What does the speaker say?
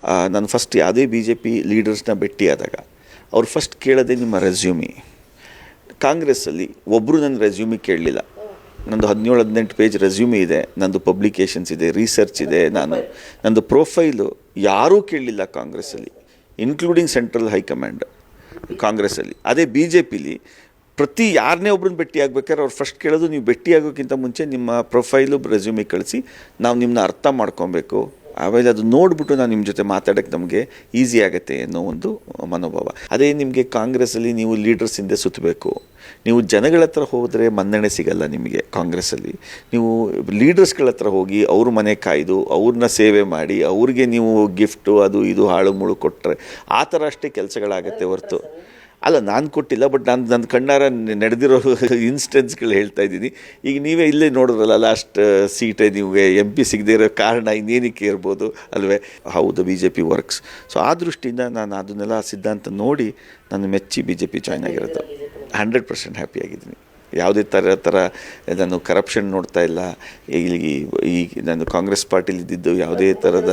ನಾನು ಫಸ್ಟ್ ಯಾವುದೇ B J P ಲೀಡರ್ಸ್ನ ಭೇಟಿಯಾದಾಗ ಅವ್ರು ಫಸ್ಟ್ ಕೇಳೋದೇ ನಿಮ್ಮ ರೆಸ್ಯೂಮಿ. ಕಾಂಗ್ರೆಸ್ಸಲ್ಲಿ ಒಬ್ಬರು ನನ್ನ ರೆಸ್ಯೂಮಿ ಕೇಳಲಿಲ್ಲ. ನಂದು 17-18 ಪೇಜ್ ರೆಸ್ಯೂಮಿ ಇದೆ, ನಂದು ಪಬ್ಲಿಕೇಶನ್ಸ್ ಇದೆ, ರಿಸರ್ಚ್ ಇದೆ, ನಂದು ಪ್ರೊಫೈಲು ಯಾರೂ ಕೇಳಲಿಲ್ಲ ಕಾಂಗ್ರೆಸ್ಸಲ್ಲಿ, ಇನ್ಕ್ಲೂಡಿಂಗ್ ಸೆಂಟ್ರಲ್ ಹೈಕಮಾಂಡ್ ಕಾಂಗ್ರೆಸ್ಸಲ್ಲಿ. ಅದೇ ಬಿ ಜೆ ಪಿಲಿ ಪ್ರತಿ ಯಾರನ್ನೇ ಒಬ್ರನ್ನ ಭೇಟಿ ಆಗ್ಬೇಕಾದ್ರೆ ಅವ್ರು ಫಸ್ಟ್ ಕೇಳೋದು, ನೀವು ಭೇಟಿ ಆಗೋಕ್ಕಿಂತ ಮುಂಚೆ ನಿಮ್ಮ ಪ್ರೊಫೈಲು ರೆಸ್ಯೂಮಿ ಕಳಿಸಿ, ನಾವು ನಿಮ್ಮನ್ನ ಅರ್ಥ ಮಾಡ್ಕೊಬೇಕು, ಆಮೇಲೆ ಅದು ನೋಡಿಬಿಟ್ಟು ನಾವು ನಿಮ್ಮ ಜೊತೆ ಮಾತಾಡೋಕ್ಕೆ ನಮಗೆ ಈಸಿ ಆಗುತ್ತೆ ಅನ್ನೋ ಒಂದು ಮನೋಭಾವ. ಅದೇ ನಿಮಗೆ ಕಾಂಗ್ರೆಸ್ಸಲ್ಲಿ ನೀವು ಲೀಡರ್ಸ್ ಹಿಂದೆ ಸುತ್ತಬೇಕು, ನೀವು ಜನಗಳ ಹತ್ರ ಹೋದರೆ ಮನ್ನಣೆ ಸಿಗಲ್ಲ ನಿಮಗೆ. ಕಾಂಗ್ರೆಸ್ಸಲ್ಲಿ ನೀವು ಲೀಡರ್ಸ್ಗಳ ಹತ್ರ ಹೋಗಿ ಅವ್ರ ಮನೆ ಕಾಯ್ದು ಅವ್ರನ್ನ ಸೇವೆ ಮಾಡಿ ಅವ್ರಿಗೆ ನೀವು ಗಿಫ್ಟು ಅದು ಇದು ಹಾಳು ಮುಳು ಕೊಟ್ಟರೆ ಆ ಥರ ಅಷ್ಟೇ ಕೆಲಸಗಳಾಗತ್ತೆ ಹೊರತು ಅಲ್ಲ. ನಾನು ಕೊಟ್ಟಿಲ್ಲ, ಬಟ್ ನನ್ನ ಕಣ್ಣಾರ ನಡೆದಿರೋ ಇನ್ಸ್ಟೆನ್ಸ್ಗಳು ಹೇಳ್ತಾ ಇದ್ದೀನಿ. ಈಗ ನೀವೇ ಇಲ್ಲೇ ನೋಡಿದ್ರಲ್ಲ, ಲಾಸ್ಟ್ ಸೀಟೇ ನಿಮಗೆ MP ಸಿಗದೇ ಇರೋ ಕಾರಣ ಇನ್ನೇನಕ್ಕೆ ಇರ್ಬೋದು ಅಲ್ವೇ? ಹೌದು, B J P works. So ಆ ದೃಷ್ಟಿಯಿಂದ ನಾನು ಅದನ್ನೆಲ್ಲ ಸಿದ್ಧಾಂತ ನೋಡಿ ನಾನು ಮೆಚ್ಚಿ ಬಿ ಜೆ ಪಿ ಜಾಯ್ನ್ ಆಗಿರೋದು. 100% ಹ್ಯಾಪಿಯಾಗಿದ್ದೀನಿ. ಯಾವುದೇ ಥರ ನಾನು ಕರಪ್ಷನ್ ನೋಡ್ತಾ ಇಲ್ಲ. ಈಗ ನಾನು ಕಾಂಗ್ರೆಸ್ ಪಾರ್ಟಿಲಿ ಇದ್ದಿದ್ದು ಯಾವುದೇ ಥರದ